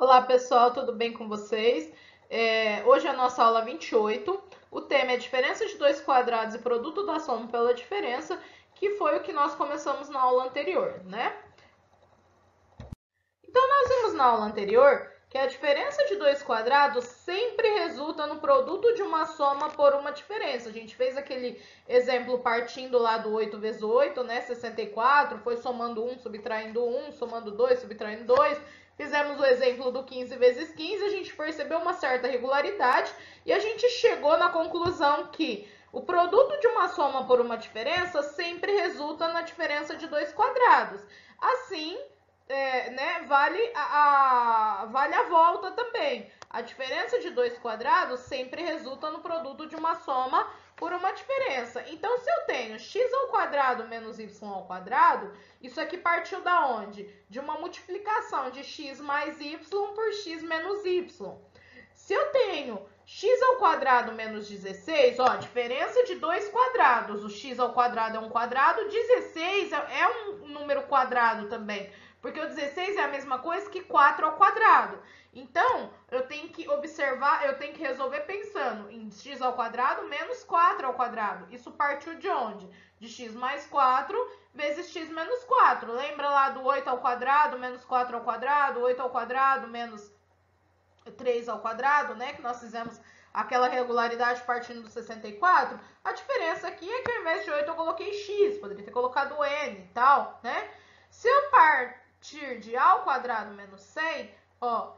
Olá pessoal, tudo bem com vocês? Hoje é a nossa aula 28. O tema é diferença de dois quadrados e produto da soma pela diferença, que foi o que nós começamos na aula anterior, né? Então nós vimos na aula anterior que a diferença de dois quadrados sempre resulta no produto de uma soma por uma diferença. A gente fez aquele exemplo partindo lá do 8 vezes 8, né? 64, foi somando 1, subtraindo 1, somando 2, subtraindo 2. Fizemos o exemplo do 15 vezes 15, a gente percebeu uma certa regularidade e a gente chegou na conclusão que o produto de uma soma por uma diferença sempre resulta na diferença de dois quadrados. Assim, né, vale a volta também. A diferença de dois quadrados sempre resulta no produto de uma soma por uma diferença. Então, se eu tenho x ao quadrado menos y ao quadrado, isso aqui partiu da onde? De uma multiplicação de x mais y por x menos y. Se eu tenho x ao quadrado menos 16, ó, diferença de dois quadrados. O x ao quadrado é um quadrado, 16 é um número quadrado também. Porque o 16 é a mesma coisa que 4 ao quadrado. Então, eu tenho que observar, eu tenho que resolver pensando em x ao quadrado menos 4 ao quadrado. Isso partiu de onde? De x mais 4 vezes x menos 4. Lembra lá do 8 ao quadrado menos 4 ao quadrado, 8 ao quadrado menos 3 ao quadrado, né? Que nós fizemos aquela regularidade partindo do 64. A diferença aqui é que ao invés de 8 eu coloquei x, poderia ter colocado n e tal, né? Se eu partir de a ao quadrado menos 100, ó,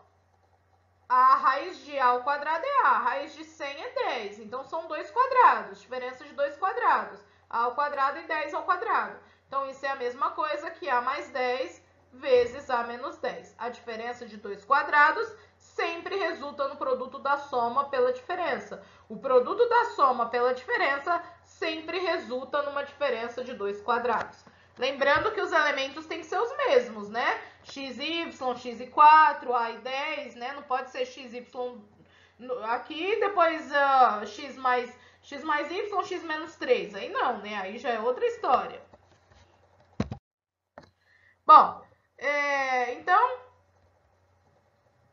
a raiz de a ao quadrado é a raiz de 100 é 10. Então, são dois quadrados, diferença de dois quadrados. A ao quadrado e 10 ao quadrado. Então, isso é a mesma coisa que a mais 10 vezes a menos 10. A diferença de dois quadrados sempre resulta no produto da soma pela diferença. O produto da soma pela diferença sempre resulta numa diferença de dois quadrados. Lembrando que os elementos têm que ser os mesmos, né? XY, x e 4, a e 10, né? Não pode ser xy aqui, depois x mais y, x menos 3. Aí não, né? Aí já é outra história. Bom, então,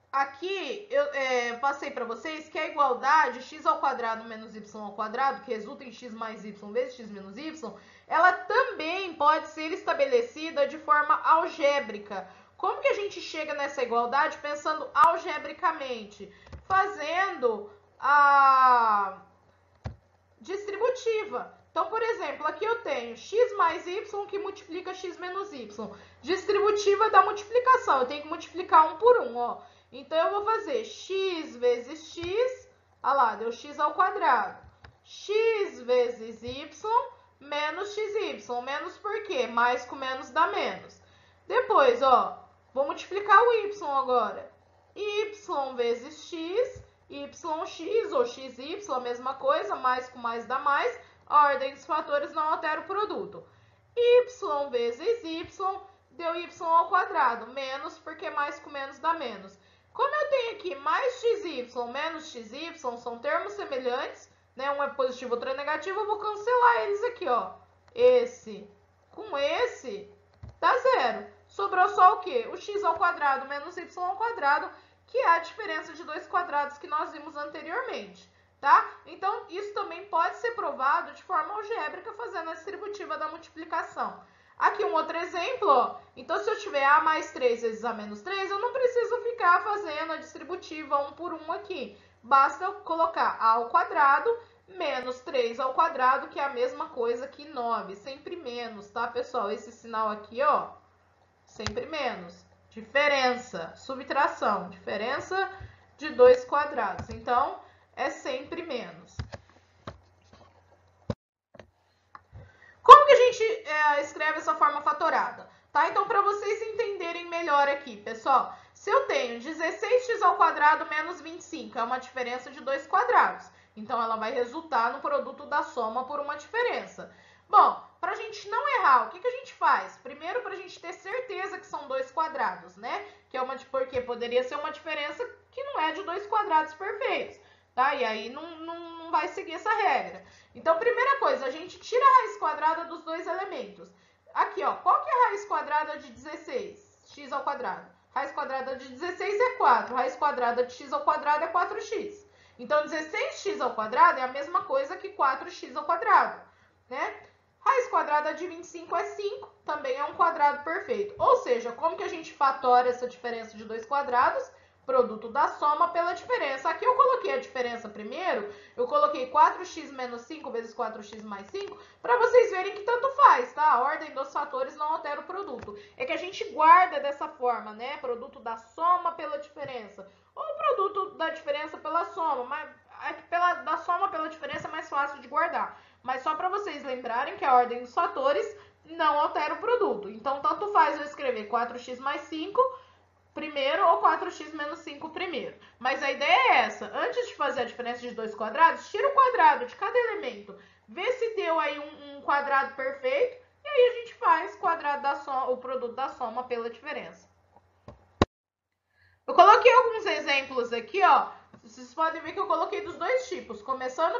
aqui eu passei para vocês que a igualdade x ao quadrado menos y ao quadrado, que resulta em x mais y vezes x menos y, ela também pode ser estabelecida de forma algébrica. Como que a gente chega nessa igualdade pensando algebricamente? Fazendo a distributiva. Então, por exemplo, aqui eu tenho x mais y que multiplica x menos y. Distributiva da multiplicação, eu tenho que multiplicar um por um, ó. Então, eu vou fazer x vezes x, olha lá, deu x ao quadrado. X vezes y menos xy. Menos por quê? Mais com menos dá menos. Depois, ó, vou multiplicar o y agora. Y vezes x, yx ou xy, a mesma coisa, mais com mais dá mais. A ordem dos fatores não altera o produto. Y vezes y deu y ao quadrado, menos porque mais com menos dá menos. Como eu tenho aqui mais xy menos xy, são termos semelhantes, né? Um é positivo, outro é negativo, eu vou cancelar eles aqui, ó. Esse com esse dá zero. Sobrou só o quê? O x ao quadrado menos y ao quadrado, que é a diferença de dois quadrados que nós vimos anteriormente, tá? Então, isso também pode ser provado de forma algébrica, fazendo a distributiva da multiplicação. Aqui um outro exemplo, ó. Então, se eu tiver a mais 3 vezes a menos 3, eu não preciso ficar fazendo a distributiva um por um aqui. Basta colocar a ao quadrado menos 3 ao quadrado, que é a mesma coisa que 9. Sempre menos, tá, pessoal? Esse sinal aqui, ó, sempre menos. Diferença, subtração, diferença de dois quadrados. Então, é sempre menos. Como que a gente escreve essa forma fatorada? Tá? Então, para vocês entenderem melhor aqui, pessoal, se eu tenho 16x ao quadrado menos 25, é uma diferença de dois quadrados. Então, ela vai resultar no produto da soma por uma diferença. Bom, para a gente não errar, o que a gente faz? Primeiro, para a gente ter certeza que são dois quadrados, né? Porque poderia ser uma diferença que não é de dois quadrados perfeitos, tá? E aí não vai seguir essa regra. Então, primeira coisa, a gente tira a raiz quadrada dos dois elementos. Aqui, ó, qual que é a raiz quadrada de 16? X ao quadrado. Raiz quadrada de 16 é 4. Raiz quadrada de x ao quadrado é 4x. Então, 16x ao quadrado é a mesma coisa que 4x ao quadrado, né? Raiz quadrada de 25 é 5, também é um quadrado perfeito. Ou seja, como que a gente fatora essa diferença de dois quadrados? Produto da soma pela diferença. Aqui eu coloquei a diferença primeiro, eu coloquei 4x menos 5 vezes 4x mais 5, para vocês verem que tanto faz, tá? A ordem dos fatores não altera o produto. É que a gente guarda dessa forma, né? Produto da soma pela diferença. Ou produto da diferença pela soma, mas da soma pela diferença é mais fácil de guardar. Mas só para vocês lembrarem que a ordem dos fatores não altera o produto. Então, tanto faz eu escrever 4x mais 5 primeiro ou 4x menos 5 primeiro. Mas a ideia é essa. Antes de fazer a diferença de dois quadrados, tira o quadrado de cada elemento. Vê se deu aí um quadrado perfeito. E aí a gente faz quadrado da soma, o produto da soma pela diferença. Eu coloquei alguns exemplos aqui, ó. Vocês podem ver que eu coloquei dos dois tipos. Começando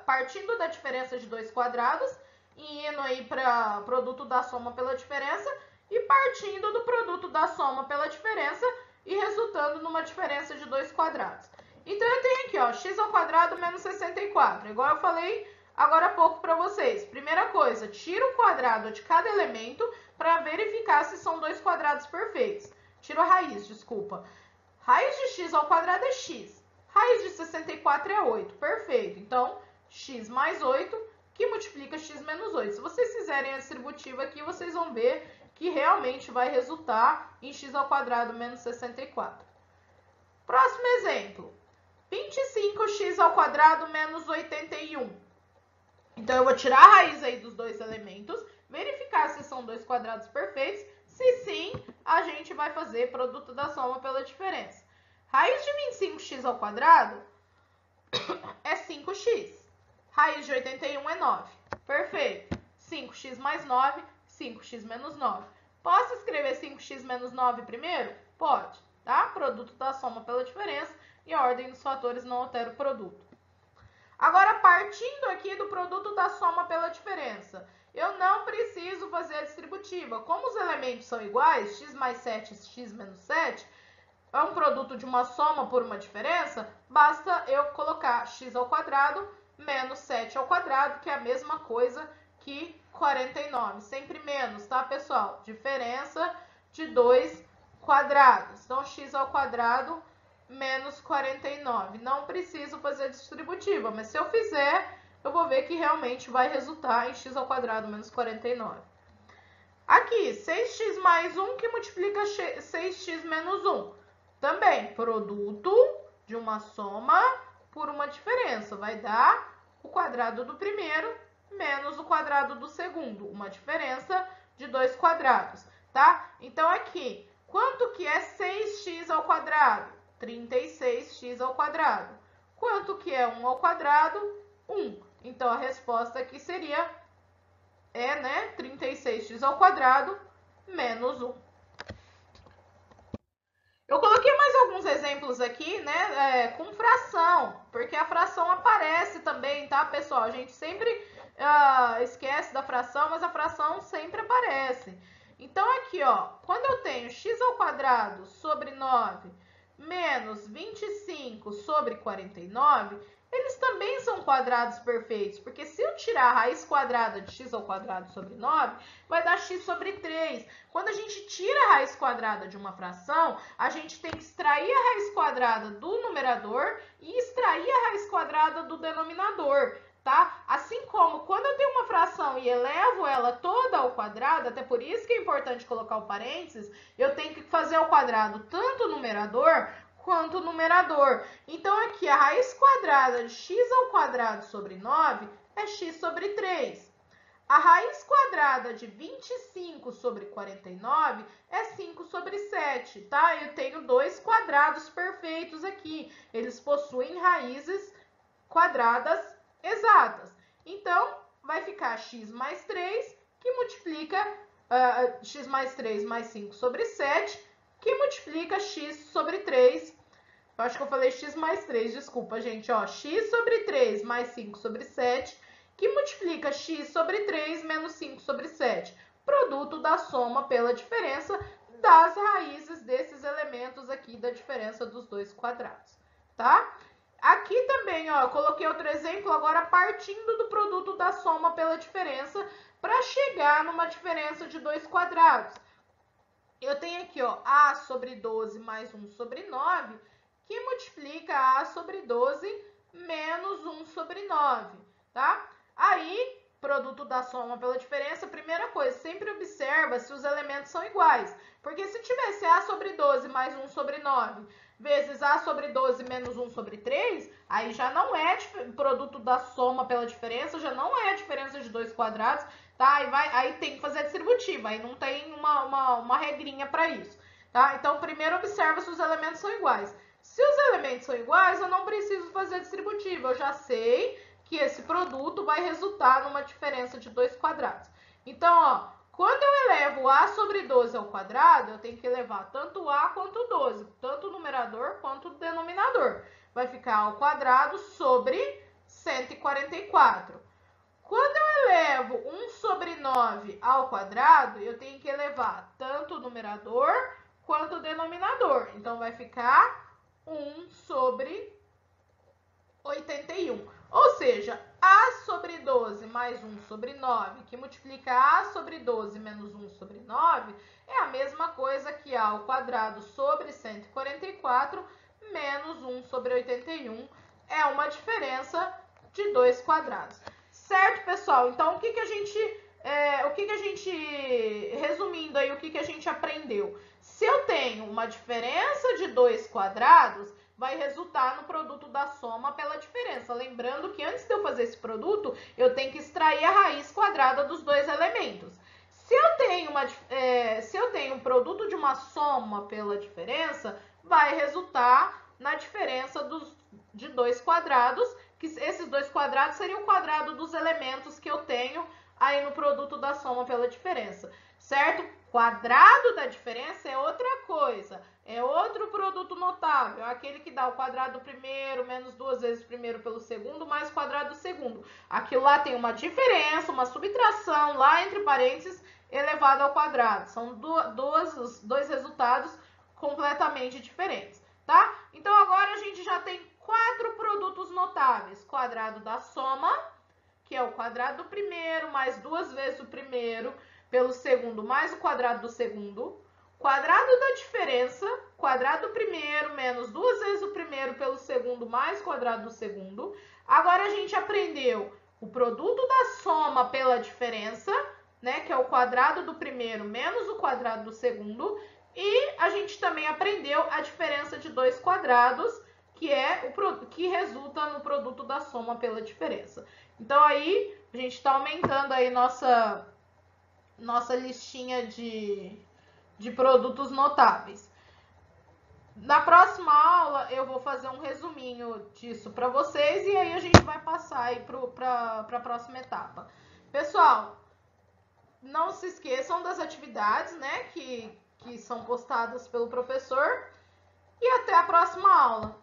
partindo da diferença de dois quadrados e indo aí para produto da soma pela diferença. E partindo do produto da soma pela diferença e resultando numa diferença de dois quadrados. Então, eu tenho aqui, ó, x ao quadrado menos 64. Igual eu falei agora há pouco para vocês. Primeira coisa, tira o quadrado de cada elemento para verificar se são dois quadrados perfeitos. Tira a raiz, desculpa. Raiz de x ao quadrado é x. Raiz de 64 é 8. Perfeito. Então, x mais 8, que multiplica x menos 8. Se vocês fizerem a distributiva aqui, vocês vão ver que realmente vai resultar em x ao quadrado menos 64. Próximo exemplo. 25x ao quadrado menos 81. Então, eu vou tirar a raiz aí dos dois elementos, verificar se são dois quadrados perfeitos. Se sim, a gente vai fazer produto da soma pela diferença. Raiz de 25x ao quadrado é 5x. Raiz de 81 é 9. Perfeito. 5x mais 9, 5x menos 9. Posso escrever 5x menos 9 primeiro? Pode, tá? Produto da soma pela diferença e a ordem dos fatores não altera o produto. Agora, partindo aqui do produto da soma pela diferença, eu não preciso fazer a distributiva. Como os elementos são iguais, x mais 7 e x menos 7, é um produto de uma soma por uma diferença, basta eu colocar x ao quadrado menos 7 ao quadrado, que é a mesma coisa que 49. Sempre menos, tá, pessoal? Diferença de dois quadrados. Então, x ao quadrado menos 49. Não preciso fazer a distributiva, mas se eu fizer, eu vou ver que realmente vai resultar em x ao quadrado menos 49. Aqui, 6x mais 1 que multiplica 6x menos 1. Também, produto de uma soma por uma diferença. Vai dar o quadrado do primeiro menos o quadrado do segundo. Uma diferença de dois quadrados, tá? Então, aqui, quanto que é 6x ao quadrado? 36x ao quadrado. Quanto que é 1 ao quadrado? 1. Então, a resposta aqui seria, 36x ao quadrado menos 1. Eu coloquei mais alguns exemplos aqui, né, com fração, porque a fração aparece também, tá, pessoal? A gente sempre esquece da fração, mas a fração sempre aparece. Então, aqui, ó, quando eu tenho x ao quadrado sobre 9 menos 25 sobre 49, eles também são quadrados perfeitos, porque se eu tirar a raiz quadrada de x ao quadrado sobre 9, vai dar x sobre 3. Quando a gente tira a raiz quadrada de uma fração, a gente tem que extrair a raiz quadrada do numerador e extrair a raiz quadrada do denominador, tá? Assim como quando eu tenho uma fração e elevo ela toda ao quadrado, até por isso que é importante colocar o parênteses, eu tenho que fazer ao quadrado tanto o numerador quanto o numerador. Então, aqui, a raiz quadrada de x ao quadrado sobre 9 é x sobre 3. A raiz quadrada de 25 sobre 49 é 5 sobre 7, tá? Eu tenho dois quadrados perfeitos aqui. Eles possuem raízes quadradas exatas. Então, vai ficar x mais 3, que multiplica x mais 3 mais 5 sobre 7, que multiplica x sobre 3. Eu acho que eu falei x mais 3, desculpa, gente. Ó, x sobre 3 mais 5 sobre 7, que multiplica x sobre 3 menos 5 sobre 7. Produto da soma pela diferença das raízes desses elementos aqui da diferença dos dois quadrados, tá? Aqui também, ó, eu coloquei outro exemplo, agora partindo do produto da soma pela diferença para chegar numa diferença de dois quadrados. Eu tenho aqui, ó, a sobre 12 mais 1 sobre 9, que multiplica a sobre 12 menos 1 sobre 9, tá? Aí, produto da soma pela diferença, primeira coisa, sempre observa se os elementos são iguais. Porque se tivesse a sobre 12 mais 1 sobre 9 vezes a sobre 12 menos 1 sobre 3, aí já não é produto da soma pela diferença, já não é a diferença de dois quadrados, tá? Aí tem que fazer a distributiva, aí não tem uma regrinha para isso, tá? Então, primeiro observa se os elementos são iguais. Se os elementos são iguais, eu não preciso fazer a distributiva, eu já sei que esse produto vai resultar numa diferença de dois quadrados. Então, ó, quando eu elevo a sobre 12 ao quadrado, eu tenho que elevar tanto a quanto 12, tanto o numerador quanto o denominador. Vai ficar ao quadrado sobre 144. Quando eu elevo 1 sobre 9 ao quadrado, eu tenho que elevar tanto o numerador quanto o denominador. Então, vai ficar 1 sobre 81. Ou seja, a sobre 12 mais 1 sobre 9, que multiplica a sobre 12 menos 1 sobre 9, é a mesma coisa que a ao quadrado sobre 144 menos 1 sobre 81. É uma diferença de dois quadrados. Certo, pessoal? Então, resumindo aí, o que a gente aprendeu? Se eu tenho uma diferença de dois quadrados, vai resultar no produto da soma pela diferença. Lembrando que antes de eu fazer esse produto, eu tenho que extrair a raiz quadrada dos dois elementos. Se eu tenho um produto de uma soma pela diferença, vai resultar na diferença de dois quadrados, que esses dois quadrados seriam o quadrado dos elementos que eu tenho aí no produto da soma pela diferença, certo? Quadrado da diferença é outra coisa, é outro produto notável, é aquele que dá o quadrado do primeiro menos duas vezes o primeiro pelo segundo mais o quadrado do segundo. Aquilo lá tem uma diferença, uma subtração lá entre parênteses elevado ao quadrado. São dois resultados completamente diferentes, tá? Então agora a gente já tem quatro produtos notáveis. Quadrado da soma, que é o quadrado do primeiro mais duas vezes o primeiro pelo segundo mais o quadrado do segundo. Quadrado da diferença, quadrado do primeiro menos duas vezes o primeiro pelo segundo mais o quadrado do segundo. Agora a gente aprendeu o produto da soma pela diferença, né, que é o quadrado do primeiro menos o quadrado do segundo. E a gente também aprendeu a diferença de dois quadrados, que resulta no produto da soma pela diferença. Então, aí, a gente está aumentando aí nossa listinha de produtos notáveis. Na próxima aula, eu vou fazer um resuminho disso para vocês e aí a gente vai passar aí para a próxima etapa. Pessoal, não se esqueçam das atividades, né, que são postadas pelo professor e até a próxima aula.